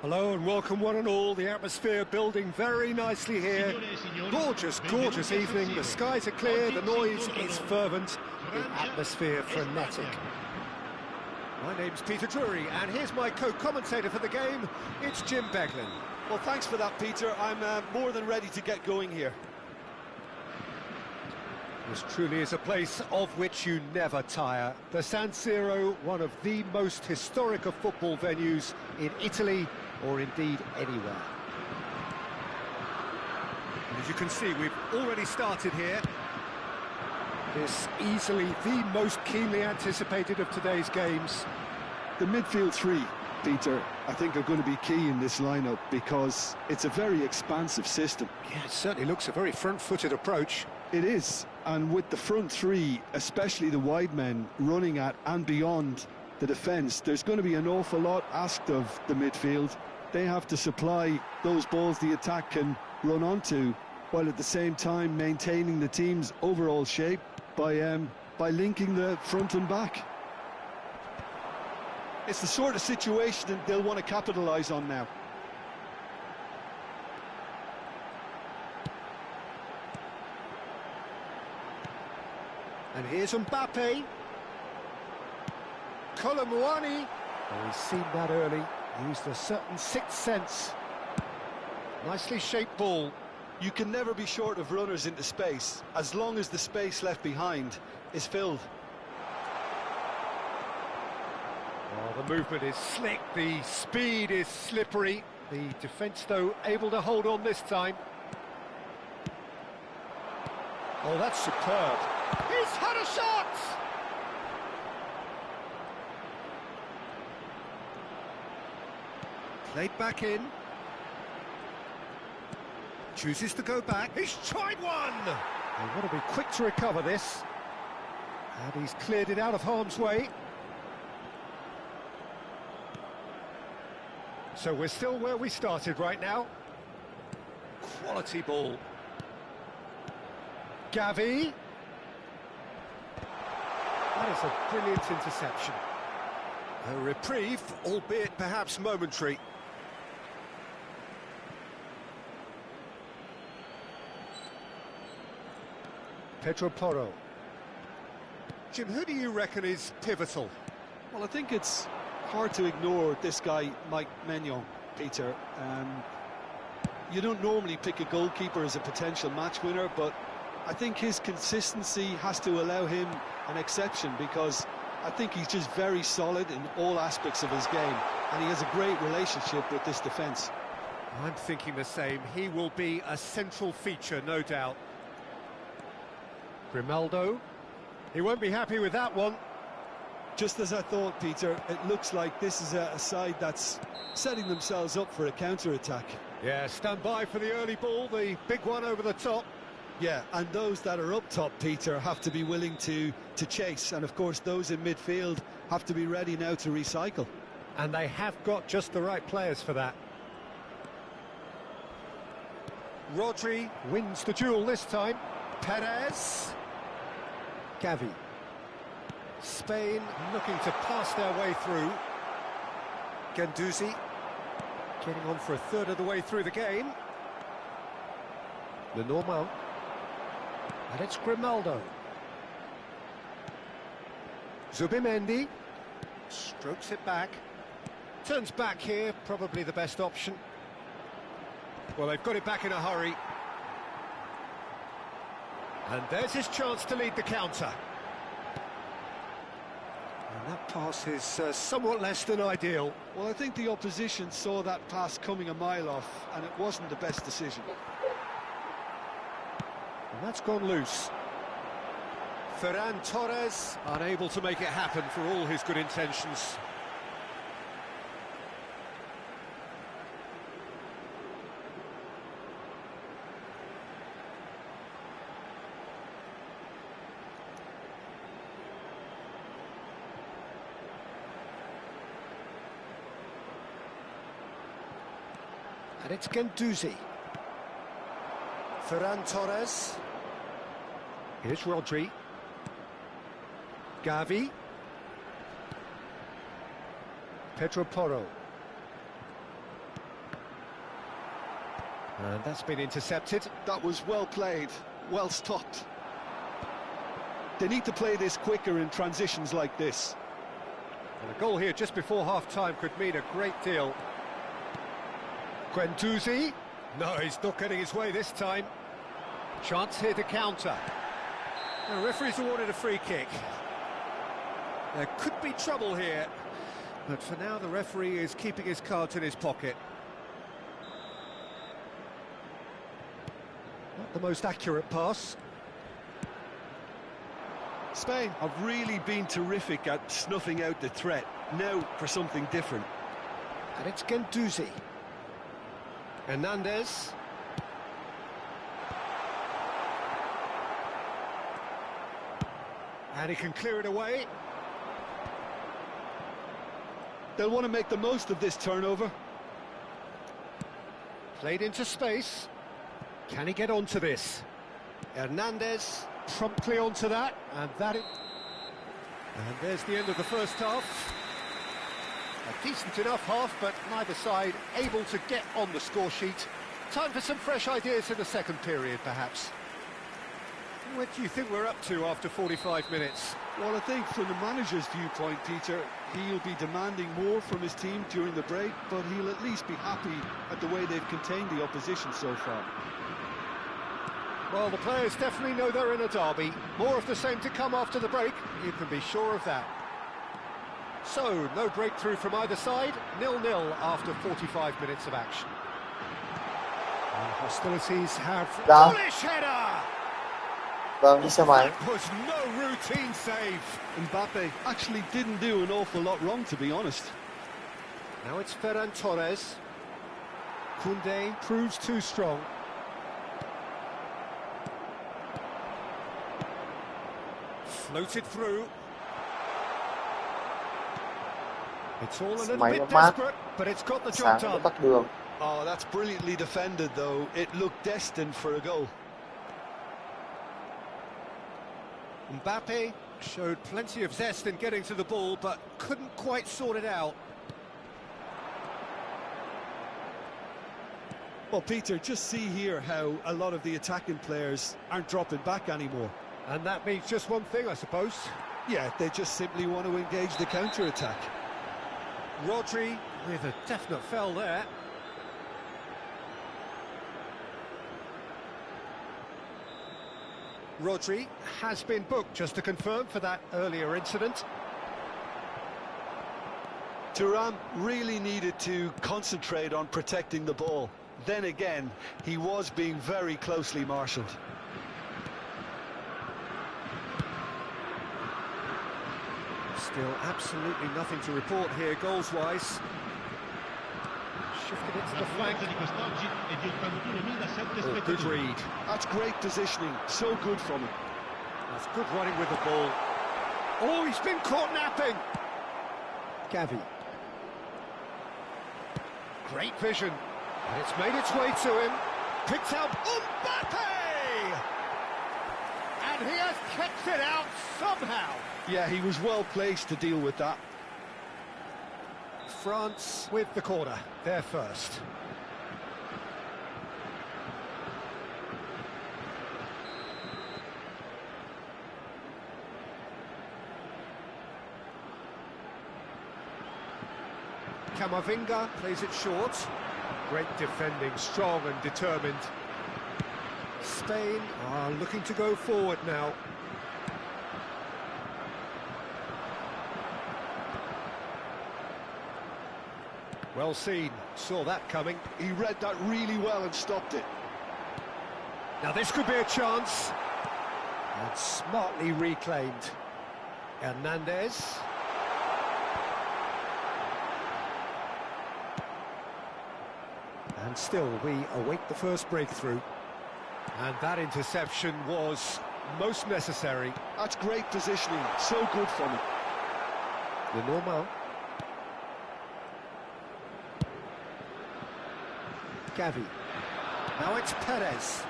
Hello and welcome one and all. The atmosphere building very nicely here. Gorgeous, gorgeous evening. The skies are clear, the noise is fervent, the atmosphere frenetic. My name's Peter Drury and here's my co-commentator for the game. It's Jim Beglin. Well, thanks for that, Peter. I'm more than ready to get going here. This truly is a place of which you never tire. The San Siro, one of the most historic of football venues in Italy, or indeed anywhere. And as you can see, we've already started here. This easily the most keenly anticipated of today's games. The midfield three, Peter, I think are going to be key in this lineup because it's a very expansive system. Yeah, it certainly looks a very front-footed approach. It is, and with the front three, especially the wide men, running at and beyond the defence, there's going to be an awful lot asked of the midfield. They have to supply those balls the attack can run onto, while at the same time maintaining the team's overall shape by linking the front and back. It's the sort of situation that they'll want to capitalise on now. And here's Mbappe. Colomwani. Oh, he's seen that early. Used a certain sixth sense. Nicely shaped ball. You can never be short of runners into space, as long as the space left behind is filled. Oh, the movement is slick, the speed is slippery. The defence, though, able to hold on this time. Oh, that's superb. He's had a shot! Played back in. Chooses to go back. He's tried one! They want to be quick to recover this. And he's cleared it out of harm's way. So we're still where we started right now. Quality ball. Gavi. That is a brilliant interception. A reprieve, albeit perhaps momentary. Pedro Porro. Jim, who do you reckon is pivotal? Well, I think it's hard to ignore this guy, Mike Maignan, Peter. You don't normally pick a goalkeeper as a potential match winner, but I think his consistency has to allow him an exception, because I think he's just very solid in all aspects of his game, and he has a great relationship with this defence. I'm thinking the same. He will be a central feature, no doubt. Grimaldo. He won't be happy with that one. Just as I thought, Peter, it looks like this is a side that's setting themselves up for a counter-attack. Yeah, stand by for the early ball, the big one over the top. Yeah, and those that are up top, Peter, have to be willing to chase, and of course those in midfield have to be ready now to recycle. And they have got just the right players for that. Rodri wins the duel this time. Perez. Gavi. Spain looking to pass their way through. Guendouzi getting on for a third of the way through the game. Lenormand. And it's Grimaldo. Zubimendi. Strokes it back. Turns back here, probably the best option. Well, they've got it back in a hurry. And there's his chance to lead the counter. And that pass is somewhat less than ideal. Well, I think the opposition saw that pass coming a mile off, and it wasn't the best decision. And that's gone loose. Ferran Torres unable to make it happen for all his good intentions. And it's Guendouzi. Ferran Torres. Here's Rodri. Gavi. Pedro Porro. And that's been intercepted. That was well played, well stopped. They need to play this quicker in transitions like this. And a goal here just before half-time could mean a great deal. Guendouzi. No, he's not getting his way this time. Chance here to counter. The referee's awarded a free kick. There could be trouble here, but for now the referee is keeping his cards in his pocket. Not the most accurate pass. Spain have really been terrific at snuffing out the threat. Now for something different. And it's Guendouzi. Hernandez. And he can clear it away. They'll want to make the most of this turnover. Played into space. Can he get onto this? Hernandez promptly onto that, and and there's the end of the first half. A decent enough half, but neither side able to get on the score sheet. Time for some fresh ideas in the second period, perhaps. What do you think we're up to after 45 minutes? Well, I think from the manager's viewpoint, Peter, he'll be demanding more from his team during the break, but he'll at least be happy at the way they've contained the opposition so far. Well, the players definitely know they're in a derby. More of the same to come after the break, you can be sure of that. So, no breakthrough from either side, 0-0 after 45 minutes of action. And hostilities have... Foolish header! Vâng, đi xe máy. That was no routine save. Mbappe actually didn't do an awful lot wrong, to be honest. Now it's Ferran Torres. Koundé proves too strong. Floated through. It's all a little bit desperate, but it's got the job done. Tắt đường. Oh, that's brilliantly defended, though. It looked destined for a goal. Mbappe showed plenty of zest in getting to the ball, but couldn't quite sort it out. Well, Peter, just see here how a lot of the attacking players aren't dropping back anymore. And that means just one thing, I suppose. Yeah, they just simply want to engage the counter-attack. Rodri with a definite foul there. Rodri has been booked, just to confirm, for that earlier incident. Thuram really needed to concentrate on protecting the ball. Then again, he was being very closely marshalled. Still absolutely nothing to report here, goals-wise. Shifted it to the flank. Oh, good read. That's great positioning, so good from him. That's good running with the ball. Oh, he's been caught napping. Gavi. Great vision. And it's made its way to him. Picked out Mbappe! And he has kept it out somehow. Yeah, he was well placed to deal with that. France with the corner, they're first. Camavinga plays it short. Great defending, strong and determined. Spain are looking to go forward now. Well seen, saw that coming. He read that really well and stopped it. Now this could be a chance. And smartly reclaimed. Hernandez. And still we await the first breakthrough. And that interception was most necessary. That's great positioning, so good from him. The normal. Gavi. Now it's Perez.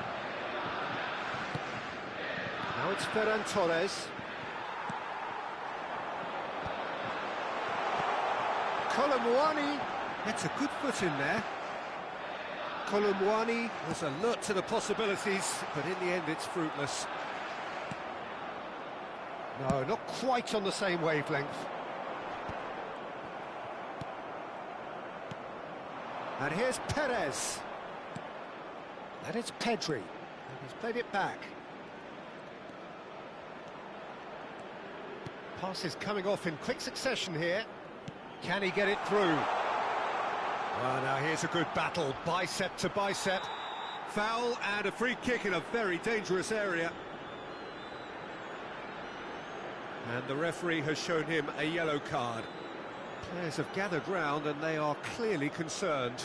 Now it's Ferran Torres. Colomwani gets a good foot in there. Colomwani was alert to the possibilities, but in the end it's fruitless. No, not quite on the same wavelength. And here's Perez. And it's Pedri. And he's played it back. Passes coming off in quick succession here. Can he get it through? Well, now here's a good battle, bicep to bicep. Foul and a free kick in a very dangerous area. And the referee has shown him a yellow card. Players have gathered round and they are clearly concerned.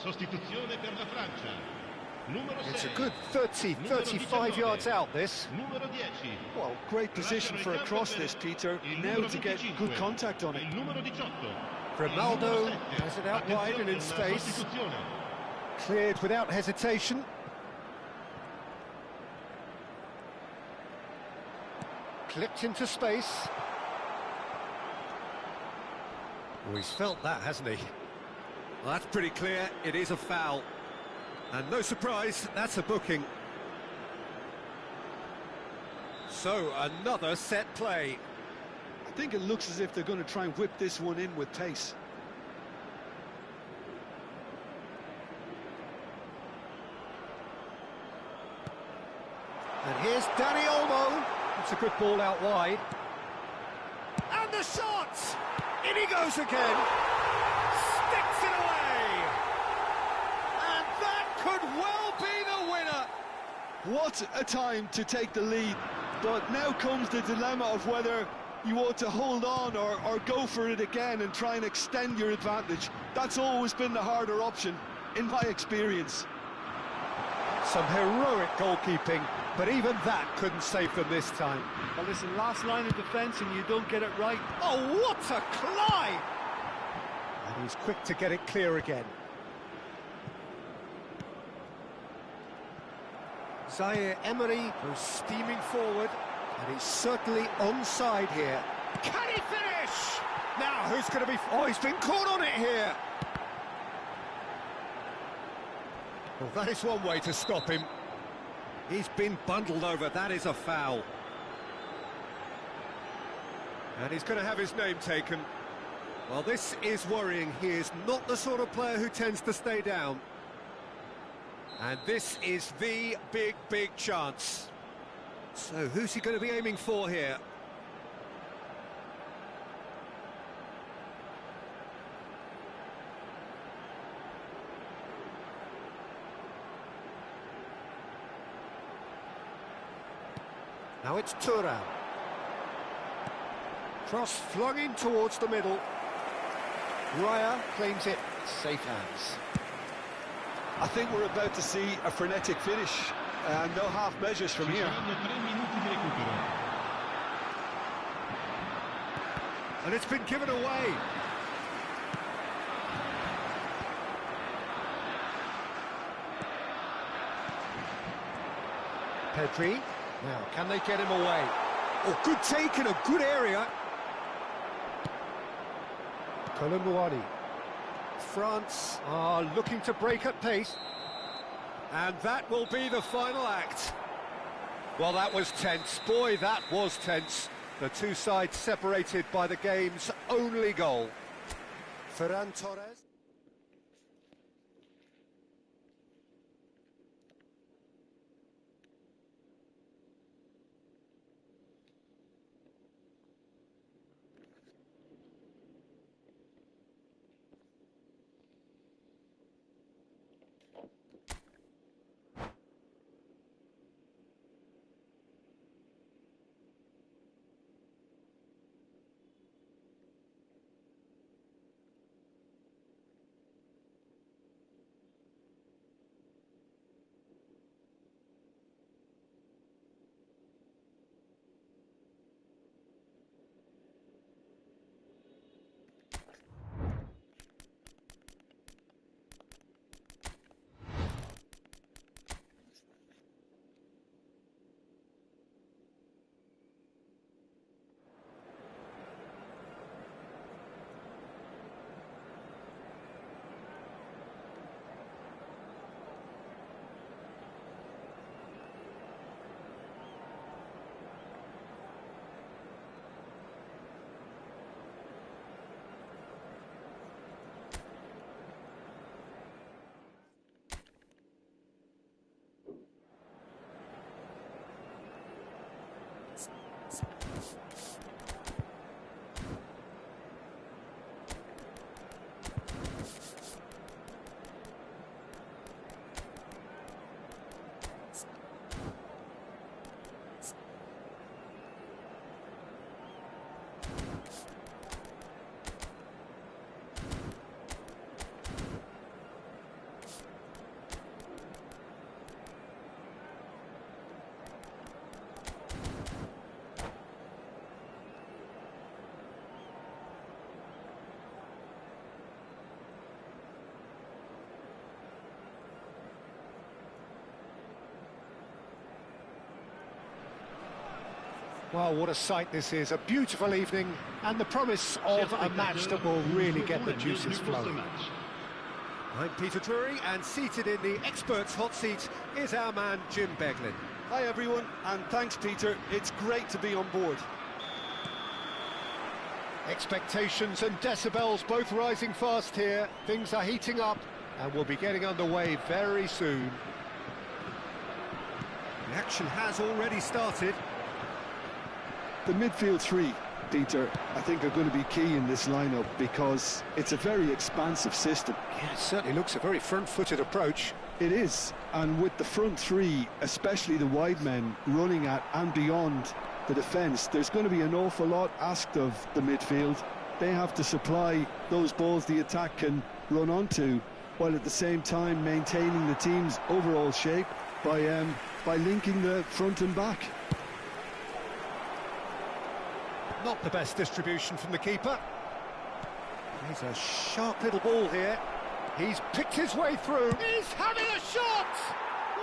Sostituzione per la Francia. Numero It's a 6. good 30, 35 yards out, this. Numero 10. Well, great position for a cross this, Peter. Now to get good contact on it. Il numero 18. Ronaldo has it out wide and in space. Cleared without hesitation. Clipped into space. Oh, he's felt that, hasn't he? Well, that's pretty clear, it is a foul. And no surprise, that's a booking. So, another set play. I think it looks as if they're going to try and whip this one in with pace. And here's Dani Olmo. It's a good ball out wide. And the shot! In he goes again. Sticks it away. And that could well be the winner. What a time to take the lead. But now comes the dilemma of whether you ought to hold on or go for it again and try and extend your advantage. That's always been the harder option, in my experience. Some heroic goalkeeping, but even that couldn't save them this time. Well, listen, last line of defence and you don't get it right. Oh, what a climb! And he's quick to get it clear again. Zaire Emery goes steaming forward, and he's certainly onside here. Can he finish? Now, who's going to be... Oh, he's been caught on it here. Well, that is one way to stop him. He's been bundled over, that is a foul. And he's going to have his name taken. Well, this is worrying. He is not the sort of player who tends to stay down. And this is the big chance. So, who's he going to be aiming for here? Now it's Thuram. Cross flung in towards the middle. Raya claims it. Safe hands. I think we're about to see a frenetic finish, and no half measures from here. And it's been given away. Pedri. Now, can they get him away? Oh, good take in a good area. Colomwani. France are looking to break at pace. And that will be the final act. Well, that was tense. Boy, that was tense. The two sides separated by the game's only goal. Ferran Torres. Well, what a sight this is, a beautiful evening, and the promise of a match that will really get the juices flowing. I'm Peter Drury, and seated in the experts' hot seat is our man Jim Beglin. Hi everyone, and thanks Peter, it's great to be on board. Expectations and decibels both rising fast here, things are heating up, and we'll be getting underway very soon. The action has already started. The midfield three, Peter, I think are going to be key in this lineup because it's a very expansive system. Yeah, it certainly looks a very front-footed approach. It is, and with the front three, especially the wide men, running at and beyond the defence, there's going to be an awful lot asked of the midfield. They have to supply those balls the attack can run onto, while at the same time maintaining the team's overall shape by linking the front and back. Not the best distribution from the keeper. He's a sharp little ball here. He's picked his way through. He's having a shot!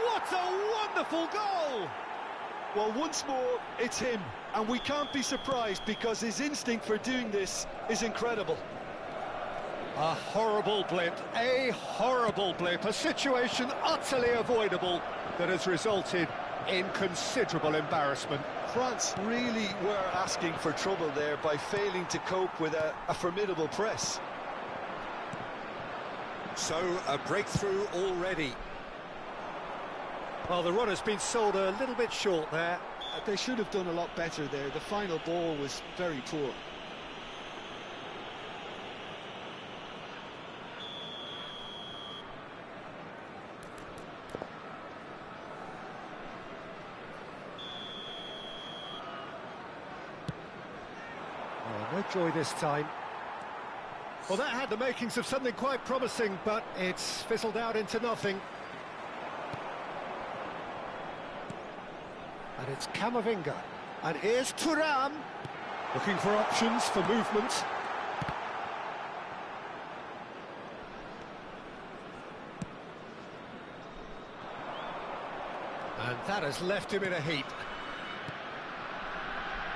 What a wonderful goal! Well, once more, it's him, and we can't be surprised because his instinct for doing this is incredible. A horrible blip, a situation utterly avoidable that has resulted in considerable embarrassment. France really were asking for trouble there by failing to cope with a formidable press. So, a breakthrough already. Well, the run has been sold a little bit short there. They should have done a lot better there. The final ball was very poor. No joy this time. Well, that had the makings of something quite promising, but it's fizzled out into nothing. And it's Camavinga. And here's Thuram, looking for options for movement. And that has left him in a heap.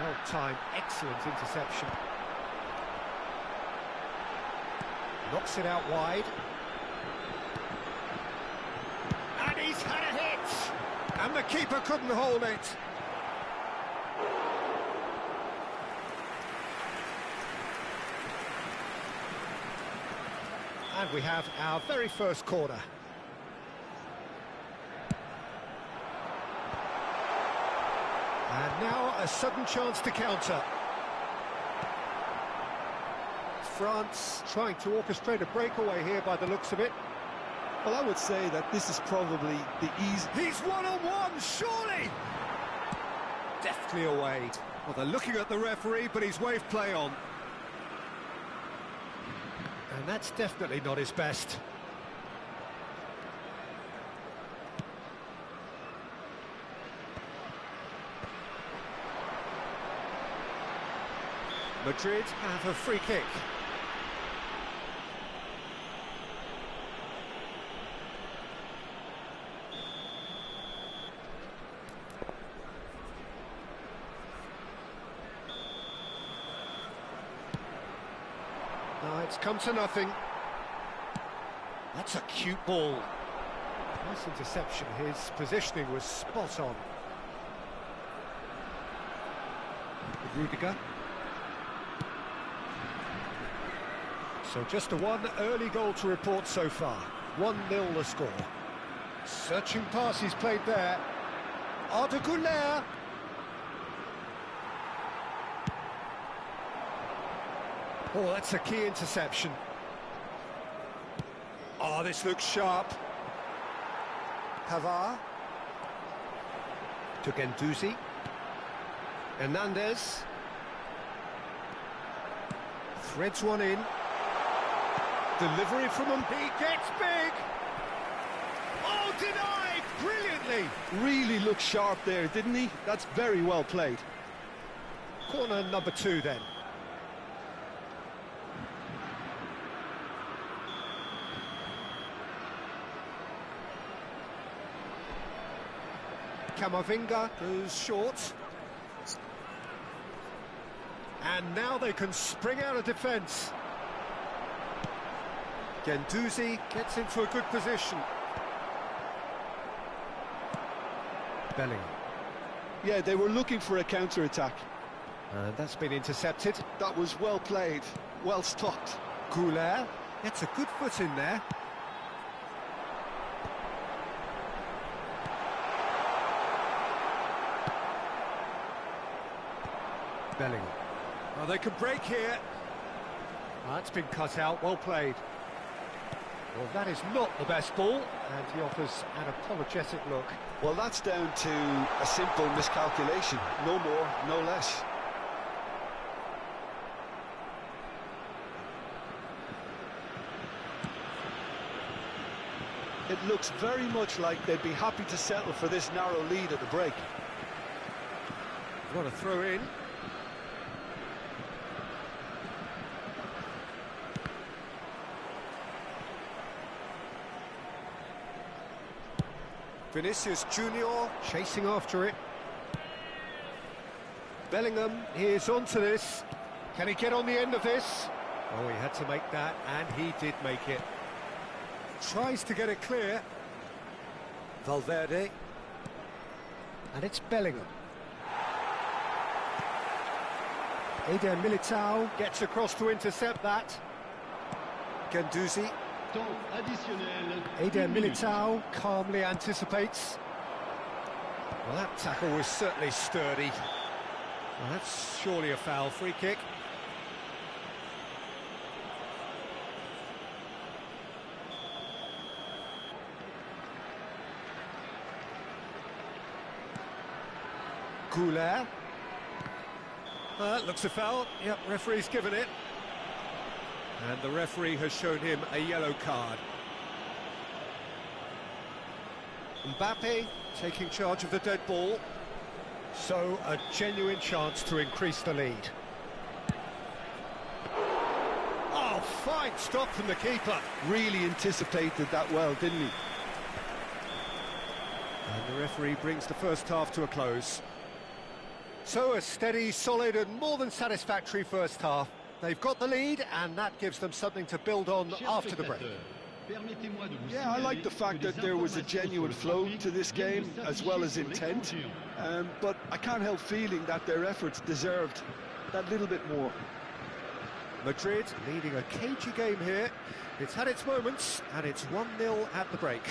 Well timed, excellent interception. Knocks it out wide. And he's had a hit! And the keeper couldn't hold it. And we have our very first corner. And now a sudden chance to counter. France trying to orchestrate a breakaway here by the looks of it. Well, I would say that this is probably the easy... He's one-on-one, surely! Deftly away. Well, they're looking at the referee, but he's waved play on. And that's definitely not his best. Madrid have a free kick. No, it's come to nothing. That's a cute ball. Nice interception. His positioning was spot on. Rudiger. So just a one early goal to report so far. 1-0 the score. Searching pass he's played there. Arda Güler. Oh, that's a key interception. Oh, this looks sharp. Pavard. To Guendouzi. Hernandez. Threads one in. Delivery from him. He gets big. Oh, denied brilliantly. Really looked sharp there, didn't he? That's very well played. Corner number 2 then. Camavinga goes short. And now they can spring out of defence. Guendouzi gets into a good position. Bellingham. Yeah, they were looking for a counter-attack. And that's been intercepted. That was well played, well stopped. Güler gets a good foot in there. Bellingham. Oh, they can break here. Oh, that's been cut out, well played. Well, that is not the best ball, and he offers an apologetic look. Well, that's down to a simple miscalculation. No more, no less. It looks very much like they'd be happy to settle for this narrow lead at the break. What a throw in. Vinicius Junior chasing after it. Bellingham is onto this. Can he get on the end of this? Oh, he had to make that, and he did make it. Tries to get it clear. Valverde. And it's Bellingham. Eder Militao gets across to intercept that. Guendouzi. Eder Militao calmly anticipates. Well, that tackle was certainly sturdy. Well, that's surely a foul. Free kick. Güler. That looks a foul. Yep, referee's given it. And the referee has shown him a yellow card. Mbappe taking charge of the dead ball. So a genuine chance to increase the lead. Oh, fine stop from the keeper. Really anticipated that well, didn't he? And the referee brings the first half to a close. So a steady, solid and more than satisfactory first half. They've got the lead, and that gives them something to build on after the break. Yeah, I like the fact that there was a genuine flow to this game as well as intent, but I can't help feeling that their efforts deserved that little bit more. Madrid leading a cagey game here. It's had its moments, and it's 1-0 at the break.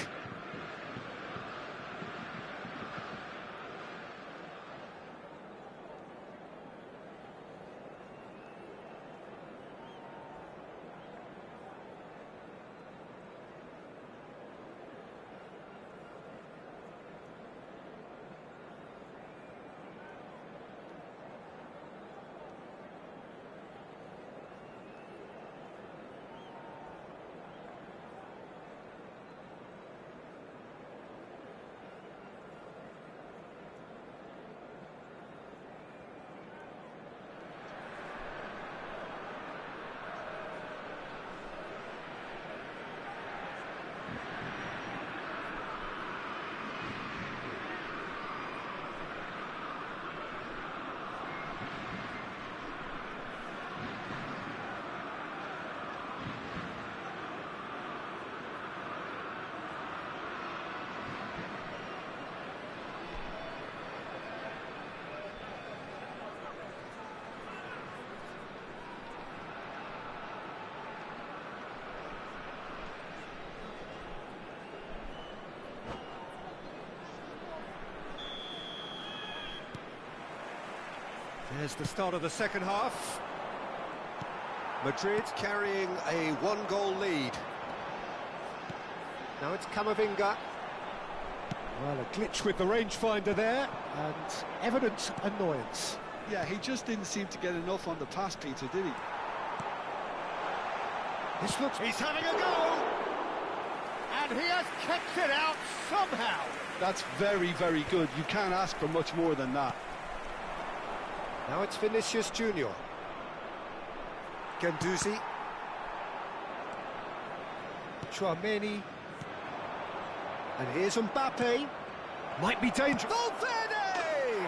There's the start of the second half. Madrid carrying a one-goal lead. Now it's Camavinga. Well, a glitch with the rangefinder there, and evident annoyance. Yeah, he just didn't seem to get enough on the pass, Peter, did he? This looks... He's having a go! And he has kept it out somehow! That's very, very good. You can't ask for much more than that. Now it's Vinicius Junior. Guendouzi. Chouameni. And here's Mbappe. Might be dangerous. Valverde!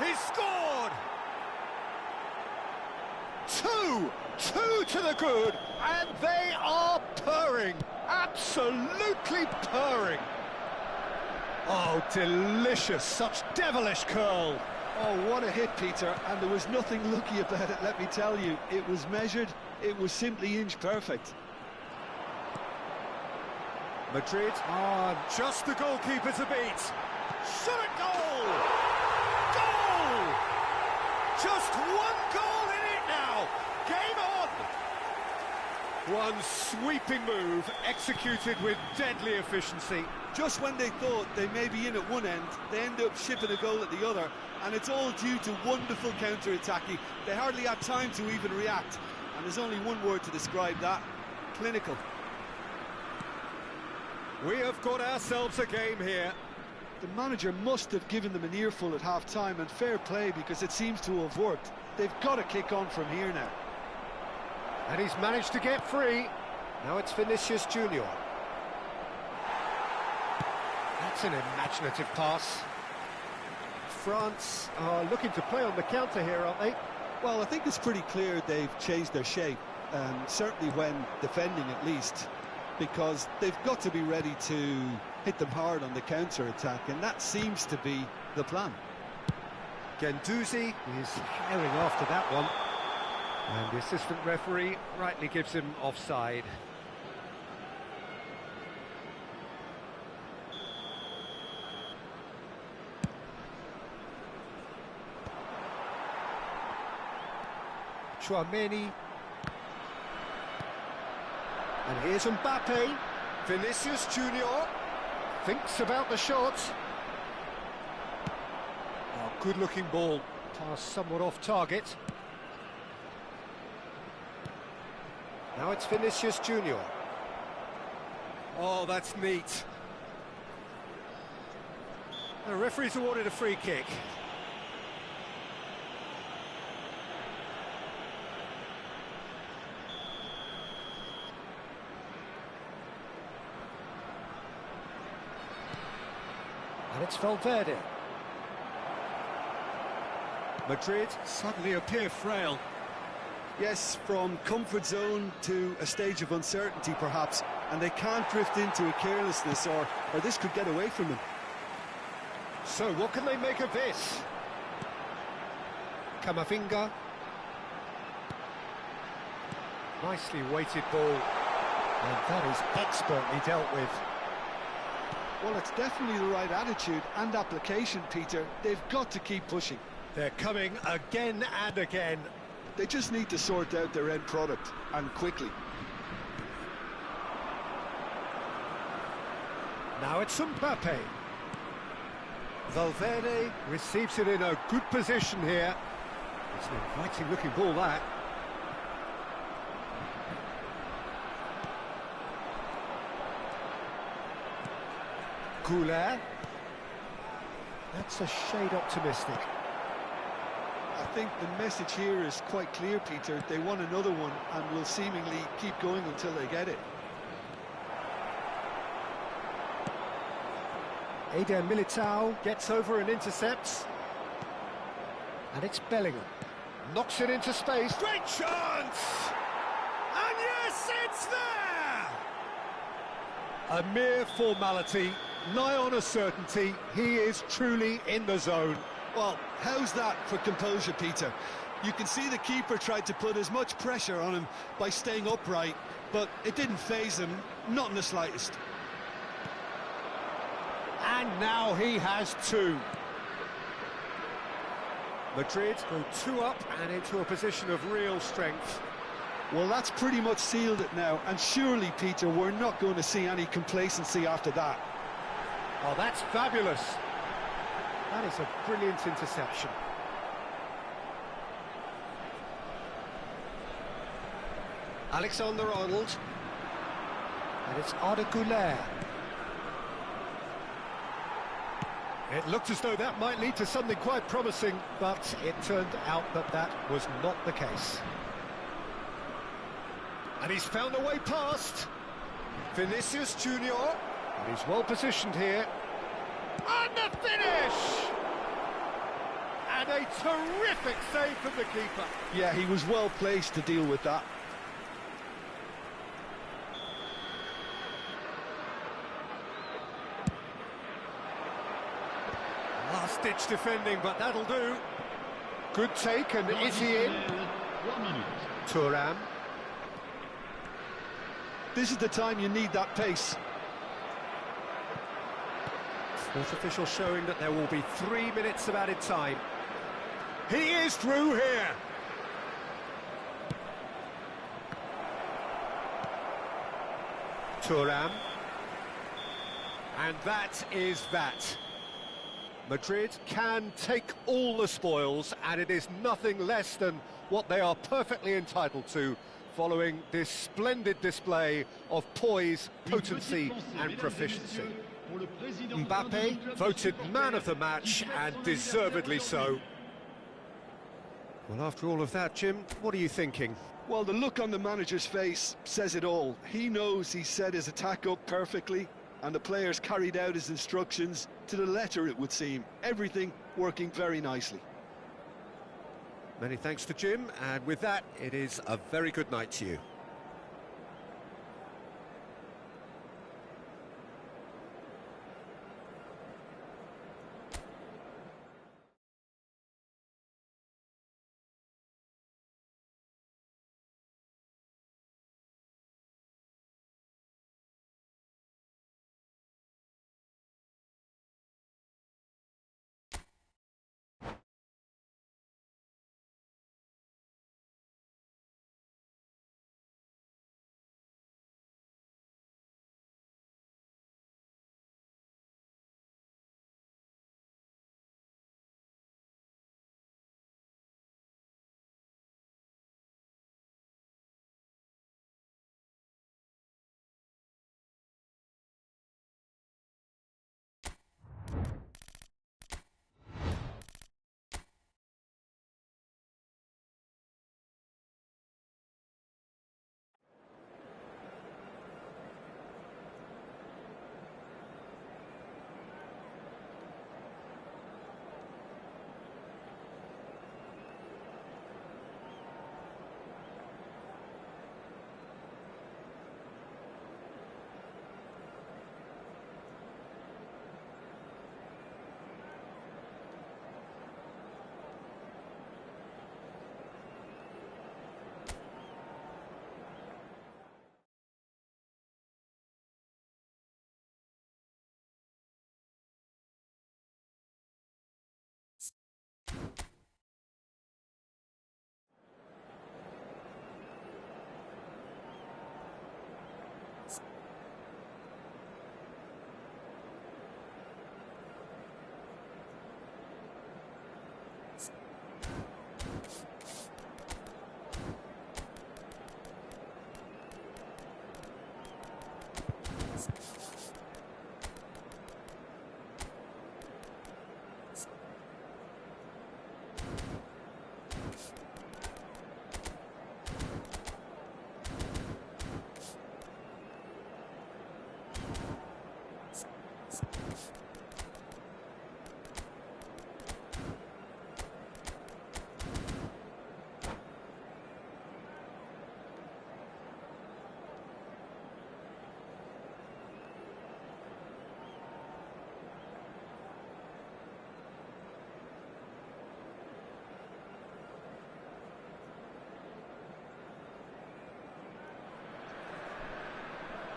He's scored! Two to the good, and they are purring. Absolutely purring. Oh, delicious. Such devilish curl. Oh, what a hit, Peter, and there was nothing lucky about it, let me tell you. It was measured, it was simply inch-perfect. Madrid are just the goalkeeper to beat. Shot at goal! Goal! Just one goal in it now! Game on! One sweeping move, executed with deadly efficiency. Just when they thought they may be in at one end, they end up shipping a goal at the other, and it's all due to wonderful counter-attacking. They hardly had time to even react, and there's only one word to describe that: clinical. We have got ourselves a game here. The manager must have given them an earful at half-time, and fair play, because it seems to have worked. They've got to kick on from here now. And he's managed to get free. Now it's Vinicius Junior. That's an imaginative pass. France are looking to play on the counter here, aren't they? Well, I think it's pretty clear they've changed their shape, certainly when defending at least, because they've got to be ready to hit them hard on the counter-attack, and that seems to be the plan. Guendouzi is herring after that one, and the assistant referee rightly gives him offside. Chouameni. And here's Mbappe. Vinicius Junior thinks about the shot. Oh, good-looking ball. Pass somewhat off target. Now it's Vinicius Junior. Oh, that's neat. The referee's awarded a free kick. And it's Valverde. Madrid suddenly appear frail. Yes, from comfort zone to a stage of uncertainty, perhaps, and they can't drift into a carelessness, or this could get away from them. So what can they make of this? Kamavinga. Nicely weighted ball. And that is expertly dealt with. Well, it's definitely the right attitude and application, Peter. They've got to keep pushing. They're coming again and again. They just need to sort out their end product, and quickly. Now it's Mbappe. Valverde receives it in a good position here. It's an inviting looking ball, that. Goulet. That's a shade optimistic. I think the message here is quite clear, Peter. They want another one and will seemingly keep going until they get it. Eder Militao gets over and intercepts. And it's Bellingham. Knocks it into space. Great chance! And yes, it's there! A mere formality, nigh on a certainty. He is truly in the zone. Well, how's that for composure, Peter? You can see the keeper tried to put as much pressure on him by staying upright, but it didn't faze him, not in the slightest. And now he has two. Madrid go 2 up and into a position of real strength. Well, that's pretty much sealed it now, and surely, Peter, we're not going to see any complacency after that. Oh, that's fabulous. That is a brilliant interception. Alexander-Arnold. And it's Arda Güler. It looked as though that might lead to something quite promising, but it turned out that that was not the case. And he's found a way past. Vinicius Junior. And he's well positioned here. And the finish! And a terrific save from the keeper. Yeah, he was well placed to deal with that. Last-ditch defending, but that'll do. Good take, and is he in? 1 minute. Thuram. This is the time you need that pace. Fourth official showing that there will be 3 minutes of added time. He is through here. Thuram. And that is that. Madrid can take all the spoils, and it is nothing less than what they are perfectly entitled to, following this splendid display of poise, potency and proficiency. Mbappe voted man of the match, and deservedly so. Well, after all of that, Jim, what are you thinking? Well, the look on the manager's face says it all. He knows he set his attack up perfectly, and the players carried out his instructions to the letter, it would seem. Everything working very nicely. Many thanks to Jim, and with that, it is a very good night to you.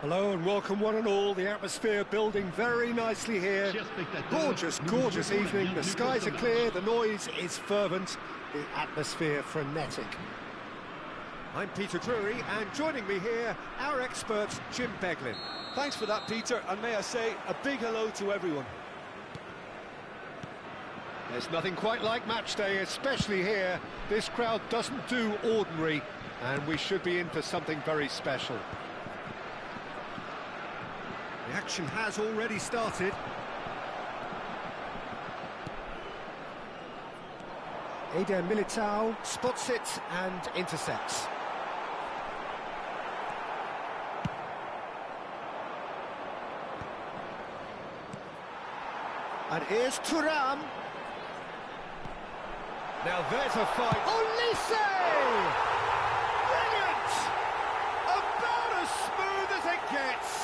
Hello and welcome one and all. The atmosphere building very nicely here. Gorgeous, gorgeous evening. The skies are clear, the noise is fervent, the atmosphere frenetic. I'm Peter Drury, and joining me here, our expert, Jim Beglin. Thanks for that, Peter, and may I say a big hello to everyone. There's nothing quite like match day, especially here. This crowd doesn't do ordinary, and we should be in for something very special. The action has already started. Eder Militao spots it and intercepts. And here's Thuram. Now there's a fight. Olise! Brilliant! About as smooth as it gets.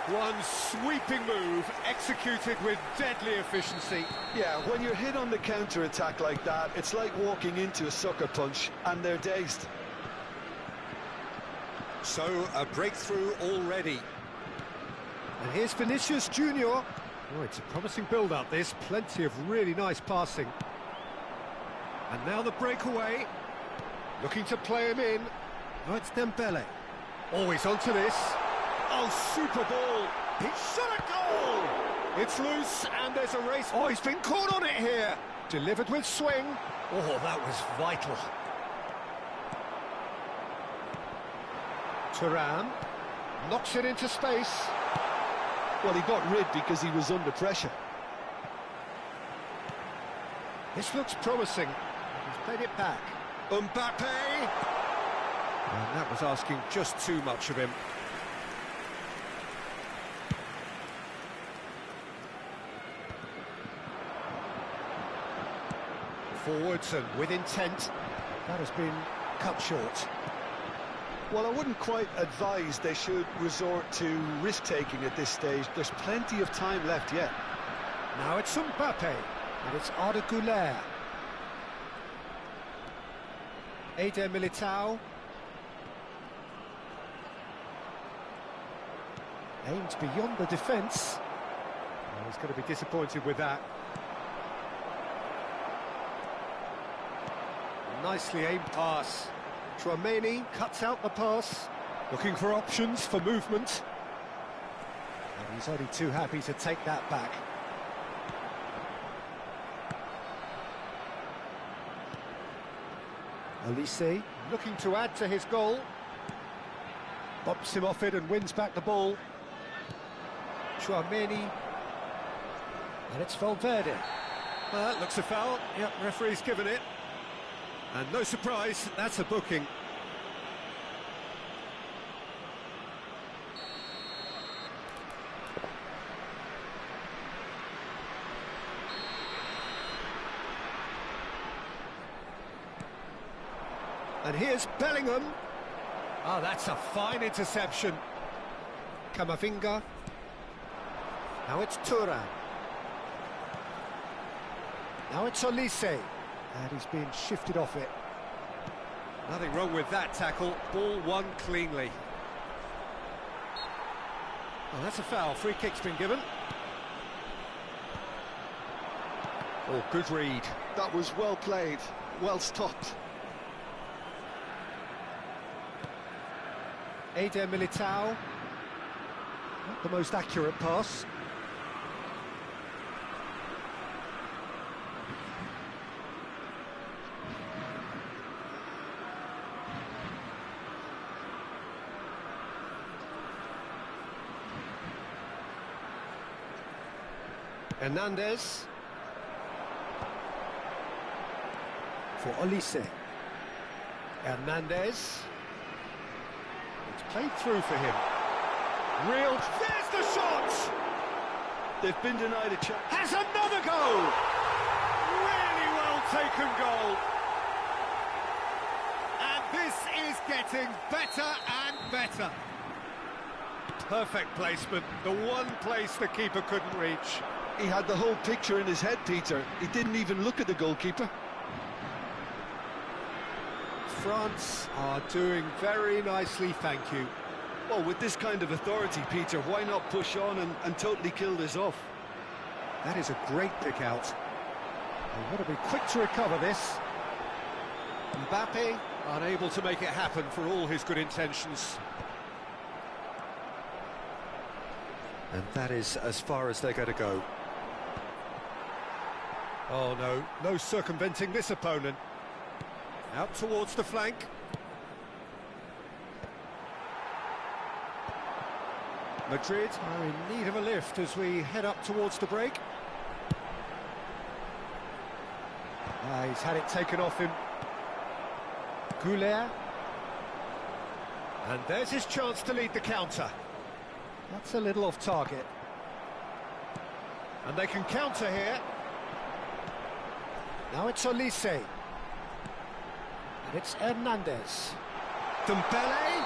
One sweeping move, executed with deadly efficiency. Yeah, when you're hit on the counter-attack like that, it's like walking into a sucker punch, and they're dazed. So, a breakthrough already. And here's Vinicius Junior. Oh, it's a promising build-up, this. Plenty of really nice passing. And now the breakaway. Looking to play him in. Oh, it's Dembele. Always onto this. Oh, super ball. He shot a goal. It's loose, and there's a race. Oh, he's been caught on it here. Delivered with swing. Oh, that was vital. Thuram knocks it into space. Well, he got rid because he was under pressure. This looks promising. He's played it back. Mbappe! And that was asking just too much of him. Forwards and with intent. That has been cut short. Well, I wouldn't quite advise they should resort to risk-taking at this stage. There's plenty of time left yet. Now it's Mbappe, and it's Arda Güler. Eder Militao. Aimed beyond the defence. Oh, he's going to be disappointed with that. Nicely aimed pass. Tchouaméni cuts out the pass, looking for options for movement. And he's only too happy to take that back. Olise looking to add to his goal. Bumps him off it and wins back the ball. Tchouaméni. And it's Valverde. Well, that looks a foul. Yep, referee's given it. And no surprise, that's a booking. And here's Bellingham. Oh, that's a fine interception. Camavinga. Now it's Thuram. Now it's Olise. And he's being shifted off it. Nothing wrong with that tackle. Ball won cleanly. Oh, that's a foul. Free kick's been given. Oh, good read. That was well played, well stopped. Eder Militao. Not the most accurate pass. Hernandez for Olise. Hernandez. It's played through for him. Real. There's the shot! They've been denied a chance. Has another goal! Really well taken goal. And this is getting better and better. Perfect placement. The one place the keeper couldn't reach. He had the whole picture in his head, Peter. He didn't even look at the goalkeeper. France are doing very nicely, thank you. Well, with this kind of authority, Peter, why not push on and totally kill this off? That is a great pick out. They've got to be quick to recover this. Mbappe unable to make it happen for all his good intentions. And that is as far as they're going to go. Oh no, no circumventing this opponent. Out towards the flank. Madrid are in need of a lift as we head up towards the break. He's had it taken off him. Goulet. And there's his chance to lead the counter. That's a little off target. And they can counter here. Now it's Olise. And it's Hernandez. Dembele.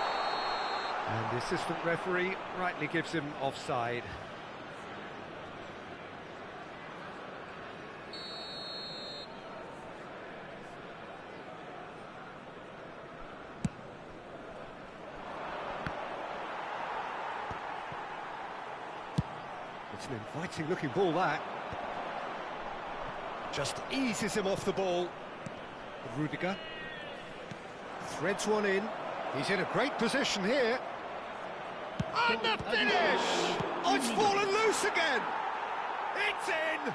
And the assistant referee rightly gives him offside. It's an inviting looking ball, that. Just eases him off the ball. Rudiger threads one in. He's in a great position here. And the finish! Oh, it's fallen loose again! It's in!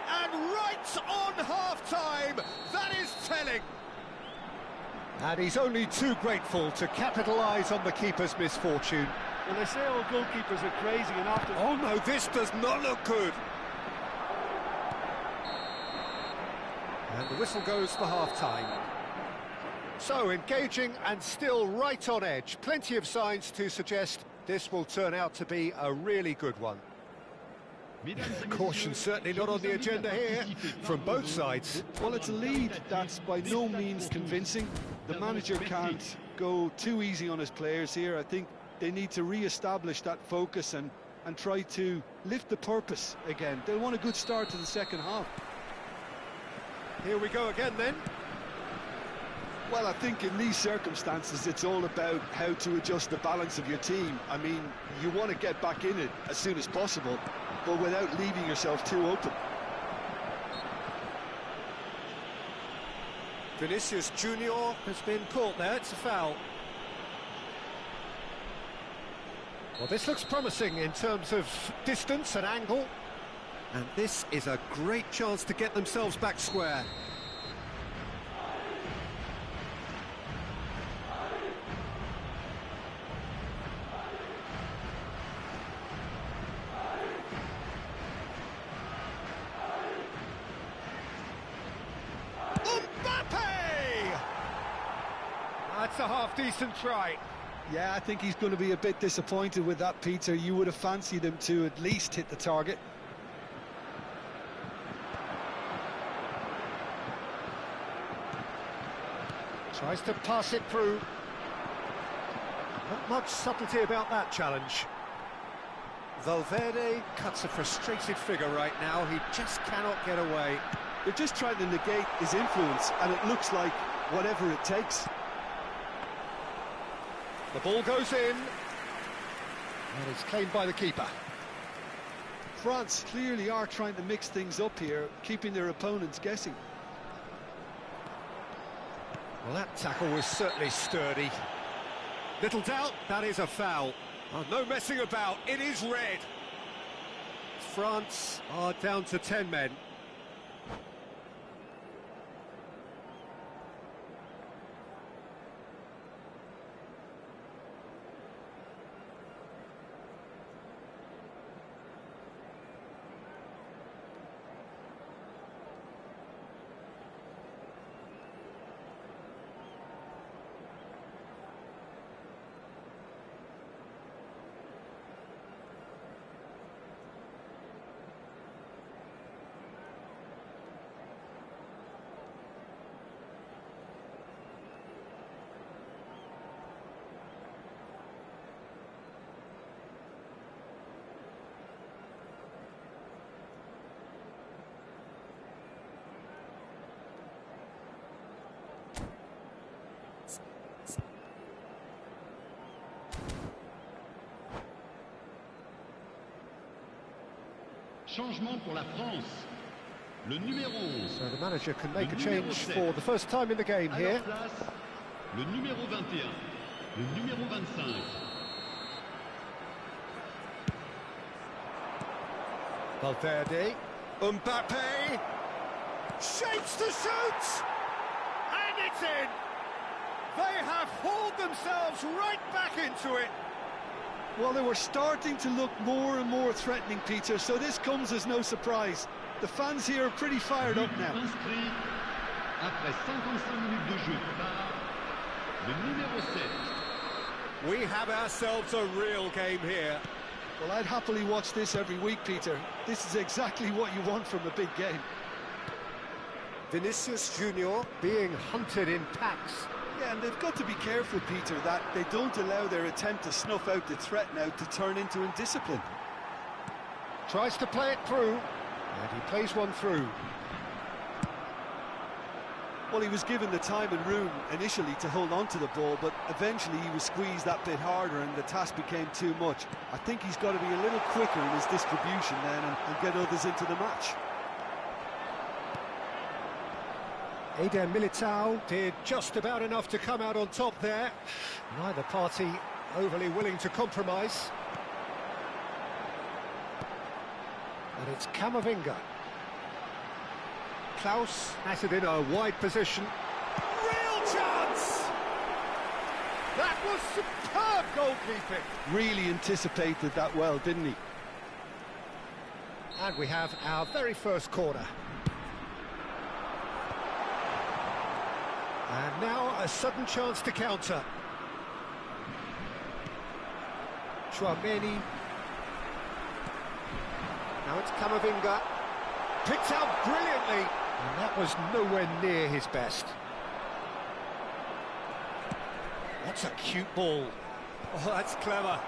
And right on half-time, that is telling. And he's only too grateful to capitalise on the keeper's misfortune. Well, they say all goalkeepers are crazy and often... Oh no, this does not look good. And the whistle goes for half-time. So, engaging and still right on edge. Plenty of signs to suggest this will turn out to be a really good one. Caution certainly not on the agenda here, from both sides. Well, it's a lead that's by no means convincing. The manager can't go too easy on his players here. I think they need to re-establish that focus and try to lift the purpose again. They'll want a good start to the second half. Here we go again then. Well, I think in these circumstances it's all about how to adjust the balance of your team. I mean, you want to get back in it as soon as possible, but without leaving yourself too open. Vinicius Junior has been caught there, it's a foul. Well, this looks promising in terms of distance and angle. And this is a great chance to get themselves back square. Mbappe! That's a half-decent try. Yeah, I think he's going to be a bit disappointed with that, Peter. You would have fancied him to at least hit the target. Tries to pass it through. Not much subtlety about that challenge. Valverde cuts a frustrated figure right now. He just cannot get away. They're just trying to negate his influence, and it looks like whatever it takes. The ball goes in. And it's claimed by the keeper. France clearly are trying to mix things up here, keeping their opponents guessing. Well, that tackle was certainly sturdy. Little doubt, that is a foul. Oh, no messing about, it is red. France are down to 10 men. Changement pour la France. Le numéro 11. So the manager can make a Le change numéro for the first time in the game À here. leur place, le numéro 21. Le numéro 25. Valverde, Mbappe, shapes to shoot, and it's in. They have hauled themselves right back into it. Well, they were starting to look more and more threatening, Peter, so this comes as no surprise. The fans here are pretty fired up now. Inscrit après 55 minutes de jeu par le numéro 7. We have ourselves a real game here. Well, I'd happily watch this every week, Peter. This is exactly what you want from a big game. Vinicius Junior being hunted in packs. Yeah, and they've got to be careful, Peter, that they don't allow their attempt to snuff out the threat now to turn into indiscipline. Tries to play it through, and he plays one through. Well, he was given the time and room initially to hold on to the ball, but eventually he was squeezed that bit harder and the task became too much. I think he's got to be a little quicker in his distribution then and get others into the match. Eder Militao did just about enough to come out on top there. Neither party overly willing to compromise. And it's Camavinga. Klaus has it in a wide position. Real chance! That was superb goalkeeping. Really anticipated that well, didn't he? And we have our very first corner. And now a sudden chance to counter. Chouameni. Now it's Camavinga. Picked out brilliantly. And that was nowhere near his best. That's a cute ball. Oh, that's clever.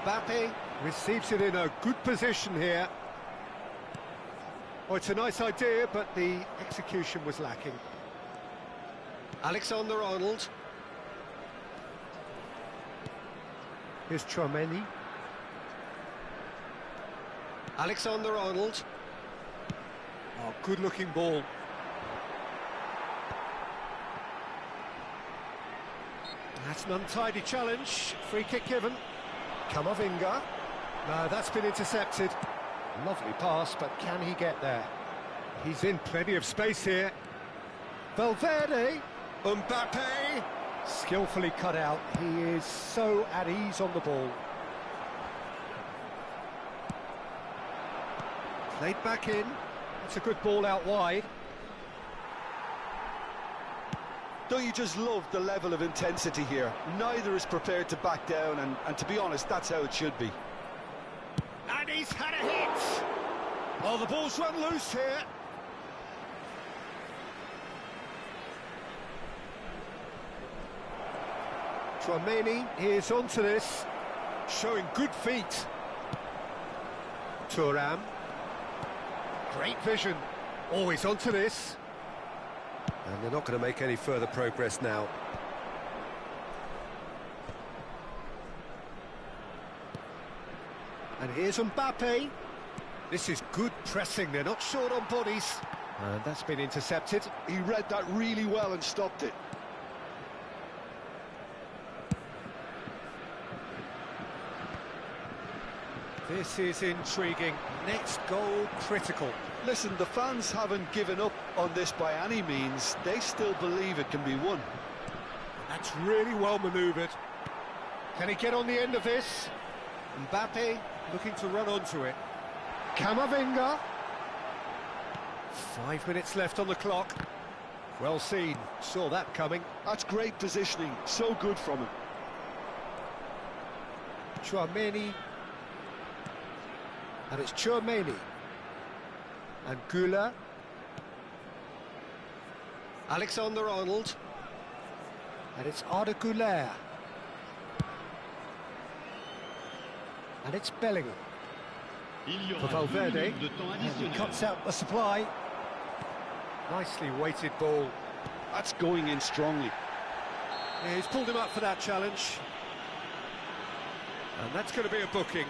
Mbappe receives it in a good position here. Oh, it's a nice idea, but the execution was lacking. Alexander-Arnold. Here's Chouameni. Alexander-Arnold. Oh, good-looking ball. That's an untidy challenge. Free kick given. Camavinga. No, that's been intercepted. Lovely pass, but can he get there? He's in plenty of space here. Valverde. Mbappe. Skillfully cut out. He is so at ease on the ball. Played back in. It's a good ball out wide. Don't you just love the level of intensity here? Neither is prepared to back down, and to be honest, that's how it should be. And he's had a hit! Oh, the ball's run loose here. Chouameni is onto this, showing good feet. Thuram. Great vision. Always onto this. And they're not going to make any further progress now. And here's Mbappe. This is good pressing. They're not short on bodies. And that's been intercepted. He read that really well and stopped it. This is intriguing. Next goal critical. Listen, the fans haven't given up on this by any means. They still believe it can be won. That's really well manoeuvred. Can he get on the end of this? Mbappe looking to run onto it. Camavinga. 5 minutes left on the clock. Well seen. Saw that coming. That's great positioning. So good from him. Chouameni. And it's Chouameni. And Gula. Alexander-Arnold. And it's Arda Güler. And it's Bellingham. For Valverde. And he cuts out the supply. Nicely weighted ball. That's going in strongly. Yeah, he's pulled him up for that challenge. And that's going to be a booking.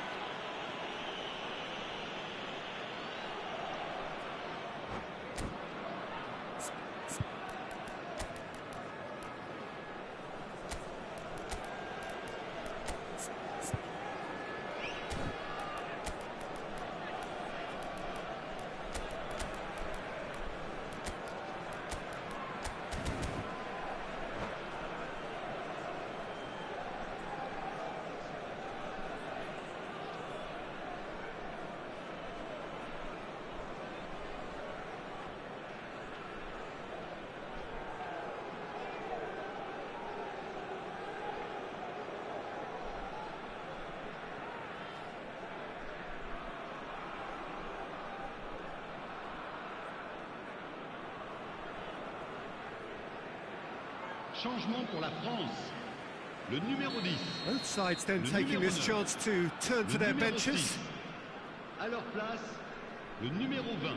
Changement pour la France. Le numéro 10. Both sides then taking this chance to turn to their benches. À leur place, le numéro 20,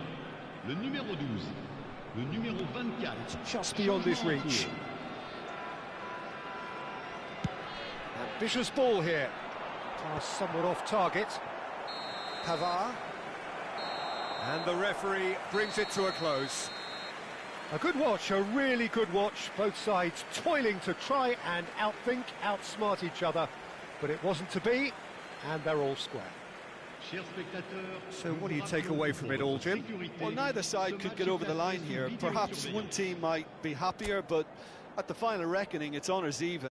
le numéro 12, le numéro 24. Just beyond his reach. Ambitious ball here. Pass somewhat off target. Pavard. And the referee brings it to a close. A good watch, a really good watch. Both sides toiling to try and outthink, outsmart each other. But it wasn't to be, and they're all square. So what do you take away from it all, Jim? Well, neither side could get over the line here. Perhaps one team might be happier, but at the final reckoning, it's honours even.